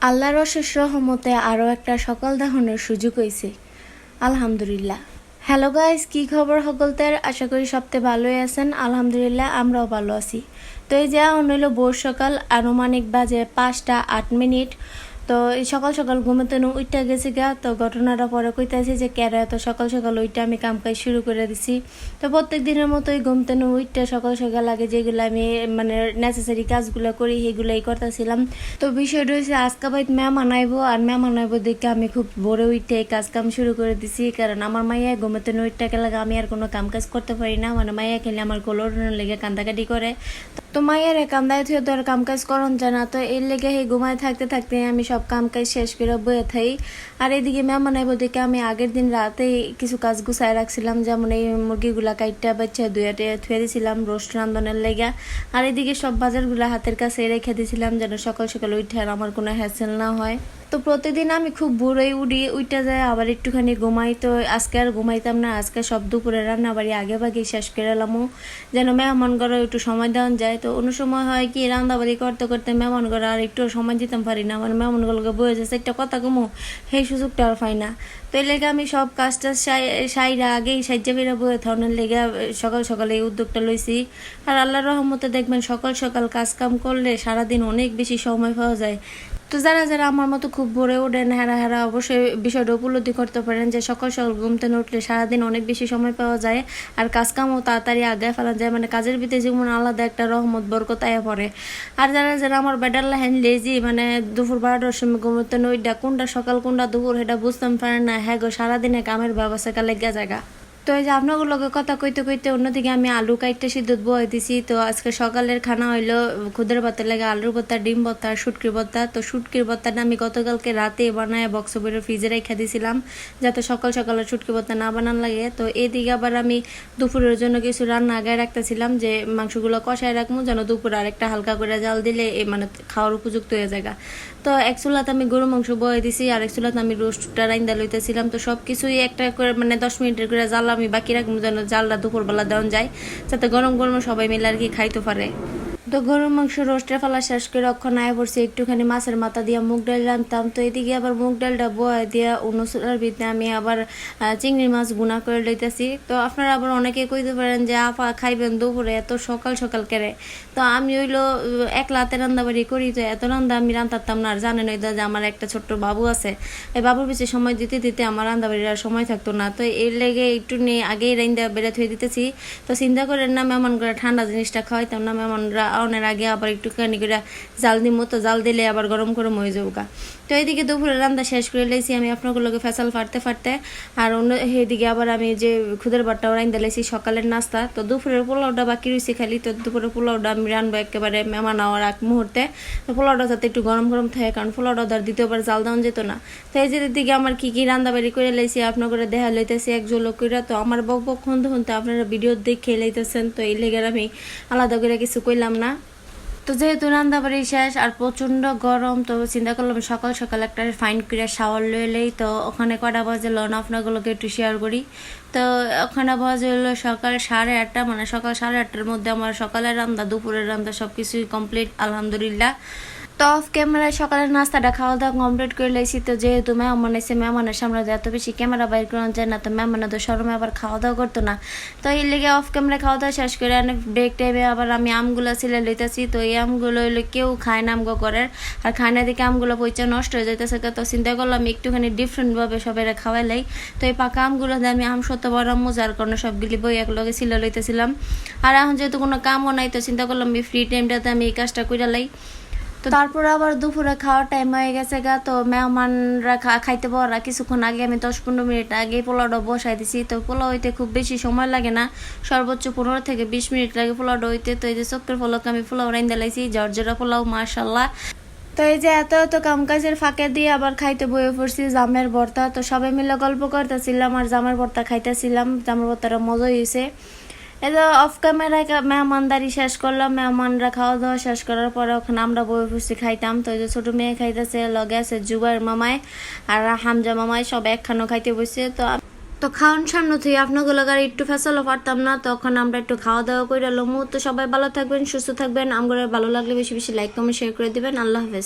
আল্লাহর অশেষ রহমতে আরও একটা সকাল দেখানোর সুযোগ হয়েছে। আলহামদুলিল্লাহ। হ্যালো গাইস, কি খবর সকলদের? আশা করি সপ্তাহে ভালোই আছেন। আলহামদুলিল্লাহ, আমরাও ভালো আছি। তো এই যে হইল ভোর সকাল, আনুমানিক বাজে 5টা 8 মিনিট। তো এই সকাল সকাল ঘুমাতে উইটা গেছি গা। তো ঘটনাটা পরে কইতেছি যে কেরা এত সকাল সকাল ওইটা আমি কাম কাজ শুরু করে দিছি। তো প্রত্যেক দিনের মতোই ঘুমতে উইটা সকাল সকাল আগে যেগুলো আমি মানে নেসেসারি কাজগুলো করি সেগুলোই করতেছিলাম। তো বিষয়টা হচ্ছে আজকে বাইত মেহমান আইবো, আর মেহমান আইবো দেখে আমি খুব ভোরে উইটে কাজ কাম শুরু করে দিছি। কারণ আমার মাইয়া ঘুমাতে উইটাকে লাগে আমি আর কোনো কাম কাজ করতে পারি না। মানে মাইয়া খেলে আমার গোলর লেগে কান্দাকাটি করে। তো মাইয়ার কান্দায় থুয়ে তো আর কাম কাজ করন যায় না। তো এর লেগে সেই ঘুমায় থাকতে থাকতে আমি সব কাম কাজ শেষ করে বয়ে থাই। আর এদিকে মেহমান আইব দেখে আমি আগের দিন রাতেই কিছু কাজ গুছায় রাখছিলাম, যেমন এই মুরগিগুলা কাইটটা বাচ্চা দুয়াটে থুয়ে দিয়েছিলাম রোস্ট রান্ধনের লেগা। আর এদিকে সব বাজারগুলা হাতের কাছে রেখে দিয়েছিলাম যেন সকাল সকাল উঠে আর আমার কোনো হ্যাসেল না হয়। তো প্রতিদিন আমি খুব ভোরেই উঠে যায়, আবার একটুখানি ঘুমাই। তো আজকে আর ঘুমাইতাম না, আজকে সব দুপুরে রান্না বাড়ি আগে ভাগেই শেষ করে এলামও, যেন মেহমান ঘরে একটু সময় দেওয়া যায়। তো অন্য সময় হয় কি রান্নাবাড়ি করতে করতে মেহমান ঘরে আর একটু সময় দিতাম পারি না, মানে মেহমান গুলোকে বয়ে যাচ্ছে একটা কথা কমো, সেই সুযোগটা আর পাই না। তো এই লেগে আমি সব কাজটা সাইরা আগেই সাহায্য বেরা বয়ে থাউনের লেগে সকাল সকালে এই উদ্যোগটা লইছি। আর আল্লাহর রহমতে দেখবেন সকাল সকাল কাজ কাম করলে সারাদিন অনেক বেশি সময় পাওয়া যায়। তো যারা যারা আমার মতো খুব ভোরে ওঠেন হেরা অবশ্যই বিষয়টা উপলব্ধি করতে পারেন যে সকাল সকাল ঘুমতে উঠলে সারাদিন অনেক বেশি সময় পাওয়া যায়, আর কাজ কামও তাড়াতাড়ি আগায় ফেলা যায়। মানে কাজের ভিতরে যেমন আলাদা একটা রহমত বরকত আয়া পড়ে। আর যারা যারা আমার বেডার লাইন লেজি, মানে দুপুর 12টার সময় ঘুমতে ওইটা কোনটা সকাল কোনটা দুপুর সেটা বুঝতাম পারে না, হ্যাঁ গো সারাদিনে কামের ব্যবস্থা লেগে জায়গা। তো এই যে আপনাগুলোকে কথা কইতে কইতে অন্যদিকে আমি আলু কাইটটা সিদ্ধ বয়ে দিছি। তো আজকে সকালের খানা হইলো খুদের ভাতের লেগে আলুর ভর্তা, ডিম ভর্তা, শুটকির ভর্তা। তো শুটকির ভর্তাটা আমি গতকালকে রাতে বানায় বক্স করে ফ্রিজে রেখে দিয়েছিলাম, যাতে সকাল সকালে শুটকি ভর্তা না বানান লাগে। তো এদিকে আবার আমি দুপুরের জন্য কিছু রান্না আগায় রাখতেছিলাম, যে মাংসগুলো কষায় রাখবো যেন দুপুরে আরেকটা হালকা করে জাল দিলে মানে খাওয়ার উপযুক্ত হয়ে যায়। তো এক চুলাতে আমি গরু মাংস বয়ে দিছি, আর এক চুলাতে আমি রোস্টটা রাইন্দা লইতেছিলাম। তো সব কিছুই একটা করে মানে 10 মিনিটের করে জাল আমি বাকি রাখবো যেন জালটা দুপুরবেলা দেওয়া যায়, যাতে গরম গরম সবাই মিলে আর কি খাইতে পারে। তো গরুর মাংস রোস্টের ফেলা শেষ করে অক্ষণ আয় পড়ছি একটুখানি মাছের মাথা দিয়ে মুগ ডাল রান্তাম। তো এদিকে আবার মুগ ডালটা বয়ে দিয়ে অনুসুলার ভিতরে আমি আবার চিংড়ি মাছ গুনা করে লইতেছি। তো আপনারা আবার অনেকে কইতে পারেন যে আপা খাইবেন দুপুরে এত সকাল সকাল কেড়ে। তো আমি হইলো একলা হাতে রান্দাবাড়ি করি, তো এত রান্না আমি রান্তারতাম না। আর জানেন ওই যে আমার একটা ছোট্ট বাবু আছে, এই বাবুর পিছিয়ে সময় দিতে দিতে আমার রান্দাবাড়ির আর সময় থাকতো না। তো এর লেগে একটু নিয়ে আগেই রান্দা বেড়ে থুয়ে দিতেছি। তো চিন্তা করেন না মেহমান করে ঠান্ডা জিনিসটা খাওয়াইতাম না, মেহমানরা অনের আগে আবার একটুখানি করে জাল দিব, তো জাল দিলে আবার গরম গরম হয়ে যাবো গা। তো এইদিকে দুপুরে রান্না শেষ করে লেছি আমি আপনাগুলোকে ফেসাল ফাটতে। আর অন্য এইদিকে আবার আমি যে খুদের ভাতটাও রান্দা লেছি সকালের নাস্তা। তো দুপুরের পোলাওটা বাকি রয়েছে খালি। তো দুপুরের পোলাওটা আমি রানবো একেবারে মেহমান আওয়ার আগ মুহূর্তে। তো পোলাওটা যাতে একটু গরম গরম থাকে, কারণ পোলাওটা ধর দ্বিতীয়বার জাল দেওয়া যেত না। তো এই যে দিকে আমার কি কি রান্দাবাড়ি করে লেছি আপনাকে দেখা লইতেছি এক ঝলক করে। তো আমার বক খুনতে আপনারা ভিডিও দেখে লইতেছেন, তো এই লেগে আমি আলাদা করে কিছু কইলাম না। তো যেহেতু রান্দাবাড়ি শেষ আর প্রচণ্ড গরম, তো চিন্তা করলাম সকাল সকাল একটা ফাইন করে শাওয়ার লইলেই। তো ওখানে কটা বাজে লোন আপনাগুলোকে একটু শেয়ার করি। তো ওখানে বাজে হলো সকাল 8:30, মানে সকাল 8:30টার মধ্যে আমার সকালের রান্না দুপুরের রান্না সব কিছুই কমপ্লিট আলহামদুলিল্লাহ। তো অফ ক্যামেরায় সকালের নাস্তাটা খাওয়া দাওয়া কমপ্লিট করে লাইছি। তো যেহেতু মেহমান এসে মেহমানের সামনে এত বেশি ক্যামেরা বাইর করা যায় না, তো মেহমানের তো শরমে আবার খাওয়া দাওয়া করতো না। তো এই লেগে অফ ক্যামেরা খাওয়া দাওয়া শেষ করে ব্রেক টাইমে আবার আমি আমগুলো ছিলে লইতেছি। তো এই আমগুলো হইলে কেউ খায় না আমগো করে, আর খায় না দেখে আমগুলো পয়সা নষ্ট হয়ে যাইতেছে। তো চিন্তা করলাম একটুখানি ডিফারেন্টভাবে সবাই খাওয়াই লাই। তো এই পাকা আমগুলো দিয়ে আমি আম সত্য বড় মজার কারণে সবগুলি বই একলগে ছিলে লইতেছিলাম। আর এখন যেহেতু কোনো কামও নাই, তো চিন্তা করলাম এই ফ্রি টাইমটাতে আমি এই কাজটা করে লাই। তো তারপরে আবার দুপুরে খাওয়ার টাইম হয়ে গেছে গা। তো মেহমানরা খাইতে পারা কিছুক্ষণ আগে আমি 10-15 মিনিট আগে পোলাওটা বসাই দিছি। তো পোলাও হইতে খুব বেশি সময় লাগে না, সর্বোচ্চ 15 থেকে 20 মিনিট লাগে পোলাওটা হইতে। তো এই যে চক্কের পোলাওকে আমি পোলাও রাইন্দা লাইছি, জর্জরা পোলাও মাশাল্লাহ। তো এই যে এত কাম কাজের ফাঁকে দিয়ে আবার খাইতে বয়ে পড়ছি জামের ভর্তা। তো সবাই মিলে গল্প করতেছিলাম আর জামের ভর্তা খাইতেছিলাম। জামের ভর্তাটা মজাই হয়েছে। এই যে অফ ক্যামেরায় মেহমানদারি শেষ করলাম, মেহমানরা খাওয়া দাওয়া শেষ করার পরে ওখানে আমরা বই বসে খাইতাম। তো এই যে ছোটো মেয়ে খাইতেছে, লগে আছে জুবাইর মামাই আর হামজা মামাই, সব একখানো খাইতে বসছে। তো খাওয়ান সামনে থেকে আপনাগুলো আর একটু ফেসালও পারতাম না, তখন আমরা একটু খাওয়া দাওয়া করে লমু। তো সবাই ভালো থাকবেন, সুস্থ থাকবেন। আমগুলো ভালো লাগলে বেশি বেশি লাইক কমেন্ট শেয়ার করে দিবেন। আল্লাহ হাফেজ।